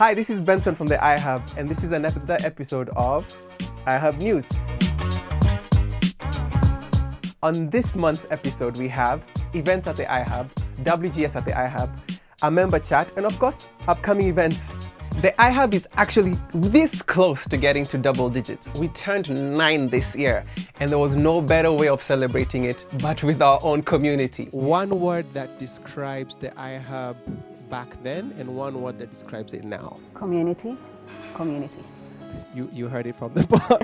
Hi, this is Benson from the iHub, and this is another episode of iHub News. On this month's episode, we have events at the iHub, WGS at the iHub, a member chat, and of course, upcoming events. The iHub is actually this close to getting to double digits. We turned 9 this year, and there was no better way of celebrating it but with our own community. One word that describes the iHub back then and one word that describes it now. Community. Community. You heard it from the boss.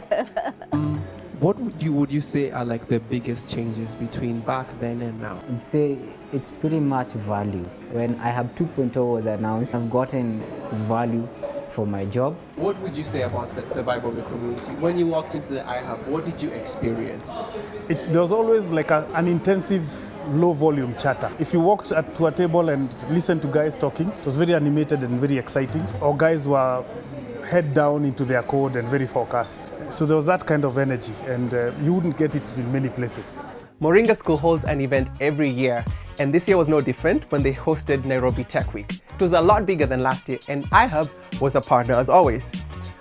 What would you say are like the biggest changes between back then and now? I'd say it's pretty much value. When iHub 2.0 was announced, I've gotten value for my job. What would you say about the vibe of the community? When you walked into the iHub, what did you experience? There was always like an intensive low volume chatter. If you walked to a table and listened to guys talking, it was very animated and very exciting. Or guys were head down into their code and very focused. So there was that kind of energy, and you wouldn't get it in many places. Moringa School holds an event every year, and this year was no different when they hosted Nairobi Tech Week. It was a lot bigger than last year, and iHub was a partner as always.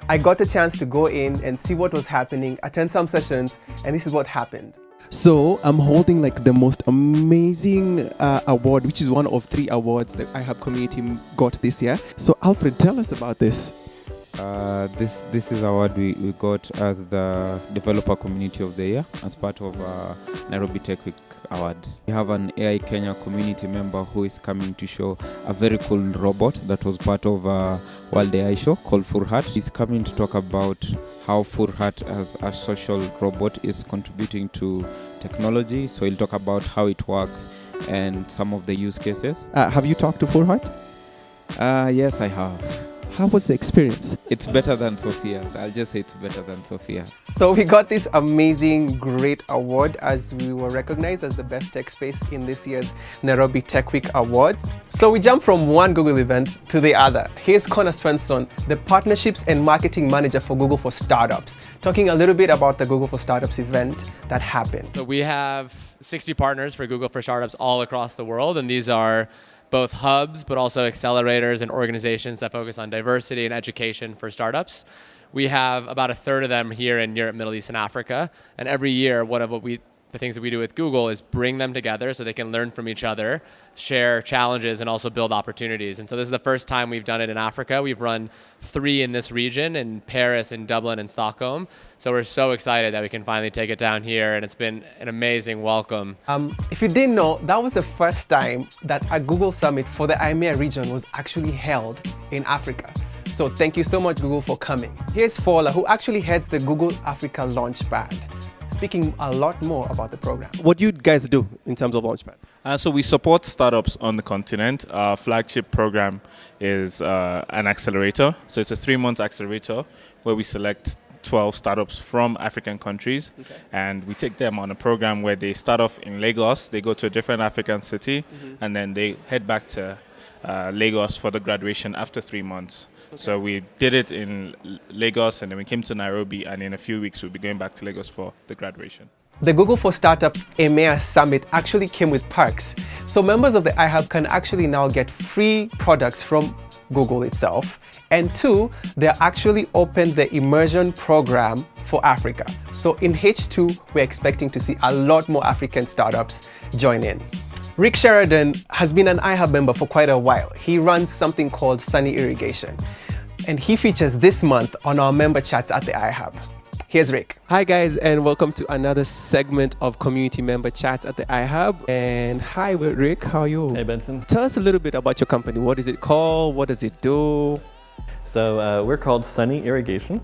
I got a chance to go in and see what was happening, attend some sessions, and this is what happened. So I'm holding like the most amazing award, which is one of 3 awards that iHub community got this year. So Alfred, tell us about this. This is award we got as the Developer Community of the Year as part of Nairobi Tech Week Awards. We have an AI Kenya community member who is coming to show a very cool robot that was part of World AI Show called Furhat. He's coming to talk about how Furhat as a social robot is contributing to technology. So he'll talk about how it works and some of the use cases. Have you talked to Furhat? Yes, I have. How was the experience? It's better than Sophia's. I'll just say it's better than Sophia. So we got this amazing, great award as we were recognized as the best tech space in this year's Nairobi Tech Week Awards. So we jump from one Google event to the other. Here's Connor Svensson, the Partnerships and Marketing Manager for Google for Startups, talking a little bit about the Google for Startups event that happened. So we have 60 partners for Google for Startups all across the world, and these are both hubs, but also accelerators and organizations that focus on diversity and education for startups. We have about 1/3 of them here in Europe, Middle East, and Africa. And every year, the things that we do with Google is bring them together so they can learn from each other, share challenges, and also build opportunities. And so this is the first time we've done it in Africa. We've run 3 in this region, in Paris, in Dublin, and Stockholm. So we're so excited that we can finally take it down here, and it's been an amazing welcome. If you didn't know, that was the first time that a Google Summit for the IMEA region was actually held in Africa. So thank you so much, Google, for coming. Here's Fola, who actually heads the Google Africa Launchpad, speaking a lot more about the program. What do you guys do in terms of Launchpad? So we support startups on the continent. Our flagship program is an accelerator. So it's a 3-month accelerator where we select 12 startups from African countries. Okay. And we take them on a program where they start off in Lagos, they go to a different African city, and then they head back to Lagos for the graduation after 3 months. Okay. So we did it in Lagos, and then we came to Nairobi, and in a few weeks we'll be going back to Lagos for the graduation. The Google for Startups EMEA Summit actually came with perks. So members of the iHub can actually now get free products from Google itself. And 2, they actually opened the immersion program for Africa. So in H2, we're expecting to see a lot more African startups join in. Rick Sheridan has been an iHub member for quite a while. He runs something called Sunny Irrigation, and he features this month on our member chats at the iHub. Here's Rick. Hi guys, and welcome to another segment of community member chats at the iHub. And hi Rick, how are you? Hey Benson. Tell us a little bit about your company. What is it called? What does it do? So we're called Sunny Irrigation,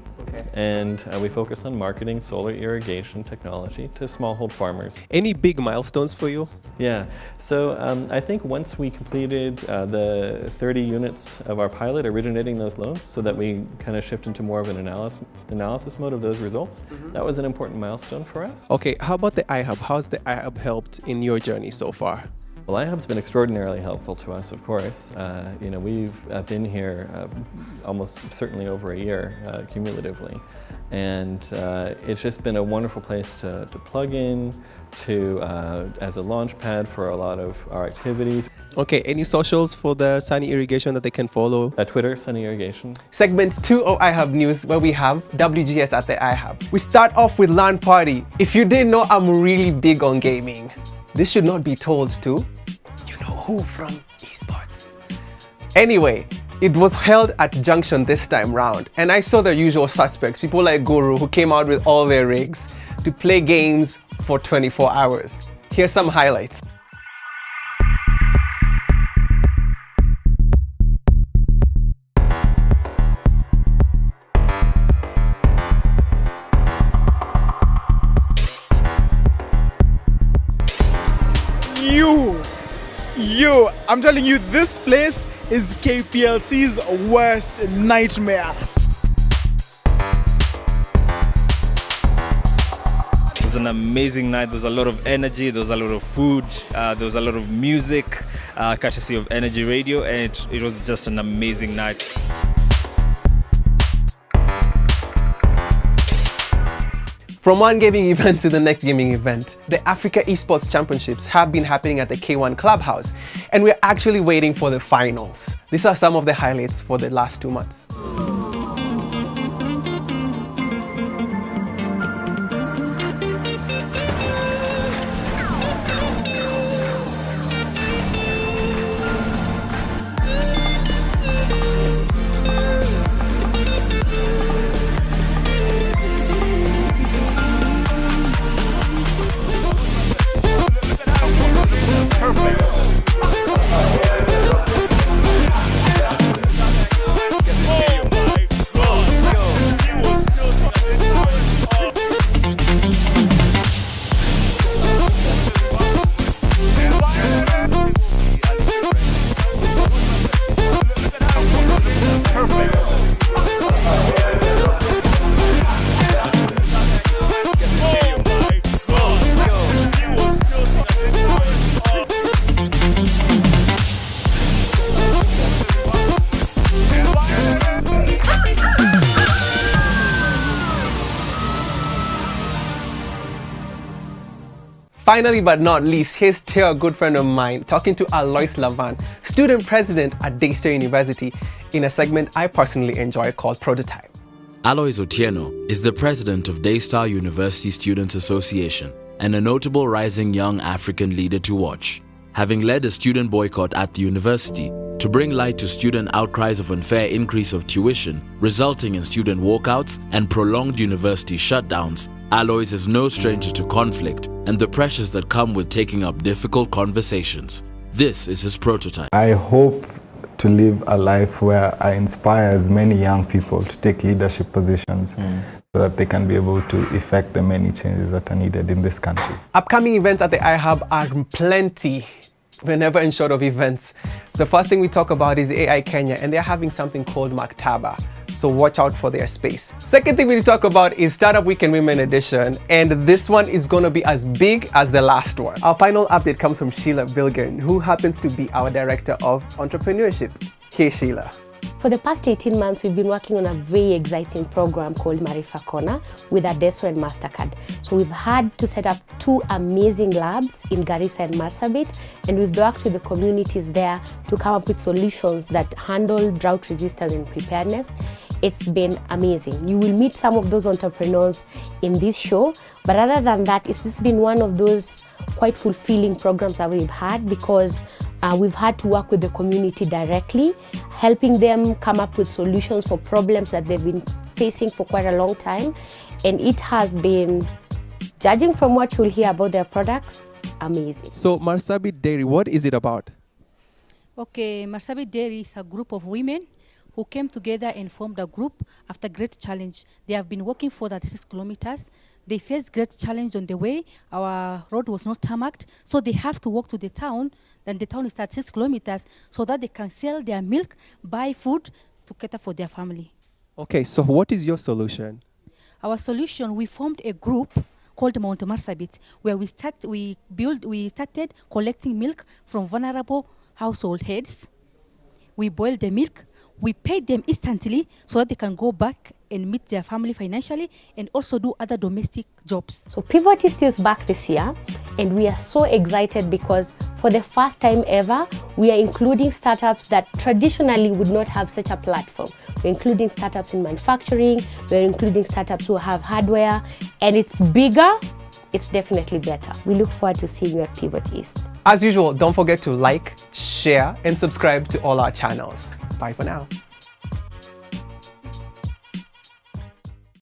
and we focus on marketing solar irrigation technology to smallhold farmers. Any big milestones for you? Yeah, so I think once we completed the 30 units of our pilot originating those loans so that we kind of shift into more of an analysis mode of those results, that was an important milestone for us. Okay, how about the iHub? How's the iHub helped in your journey so far? Well, iHub's been extraordinarily helpful to us, of course. We've been here almost certainly over a year cumulatively. and it's just been a wonderful place to plug in, as a launch pad for a lot of our activities. Okay, any socials for the Sunny Irrigation that they can follow? Twitter, Sunny Irrigation. Segment 2 of iHub News, where we have WGS at the iHub. We start off with LAN Party. If you didn't know, I'm really big on gaming. This should not be told to, you know who from esports. Anyway, it was held at Junction this time round, and I saw the usual suspects, people like Guru, who came out with all their rigs to play games for 24 hours. Here's some highlights. I'm telling you, this place is KPLC's worst nightmare. It was an amazing night. There was a lot of energy, there was a lot of food, there was a lot of music, courtesy of Energy Radio, and it was just an amazing night. From one gaming event to the next gaming event, the Africa Esports Championships have been happening at the K1 Clubhouse, and we're actually waiting for the finals. These are some of the highlights for the last 2 months. Finally, but not least, here's Teo, a good friend of mine, talking to Alois Lavan, student president at Daystar University, in a segment I personally enjoy called Prototype. Alois Otieno is the president of Daystar University Students Association and a notable rising young African leader to watch, having led a student boycott at the university to bring light to student outcries of unfair increase of tuition, resulting in student walkouts and prolonged university shutdowns. Alois is no stranger to conflict and the pressures that come with taking up difficult conversations. This is his prototype. I hope to live a life where I inspire as many young people to take leadership positions so that they can be able to effect the many changes that are needed in this country. Upcoming events at the iHub are plenty. We're never in short of events. The first thing we talk about is AI Kenya, and they're having something called Maktaba. So watch out for their space. Second thing we talk about is Startup Weekend Women Edition, and this one is going to be as big as the last one. Our final update comes from Sheila Bilgen, who happens to be our Director of Entrepreneurship. Hey Sheila. For the past 18 months, we've been working on a very exciting program called Marifa Corner with Adesso and MasterCard. So we've had to set up 2 amazing labs in Garissa and Marsabit, and we've worked with the communities there to come up with solutions that handle drought resistance and preparedness. It's been amazing. You will meet some of those entrepreneurs in this show, but other than that, it's just been one of those quite fulfilling programs that we've had, because we've had to work with the community directly, helping them come up with solutions for problems that they've been facing for quite a long time. And it has been, judging from what you'll hear about their products, amazing. So Marsabit Dairy, what is it about? Okay, Marsabit Dairy is a group of women who came together and formed a group after great challenge. They have been walking for 36 kilometers. They faced great challenge on the way. Our road was not tarmacked, so they have to walk to the town. Then the town is 36 kilometers, so that they can sell their milk, buy food to cater for their family. Okay, so what is your solution? Our solution, we formed a group called Mount Marsabit, where we started collecting milk from vulnerable household heads. We boiled the milk. We paid them instantly so that they can go back and meet their family financially and also do other domestic jobs. So Pivot is still back this year, and we are so excited because for the first time ever, we are including startups that traditionally would not have such a platform. We're including startups in manufacturing, we're including startups who have hardware, and it's bigger, it's definitely better. We look forward to seeing you at Pivot East. As usual, don't forget to like, share, and subscribe to all our channels. Bye for now.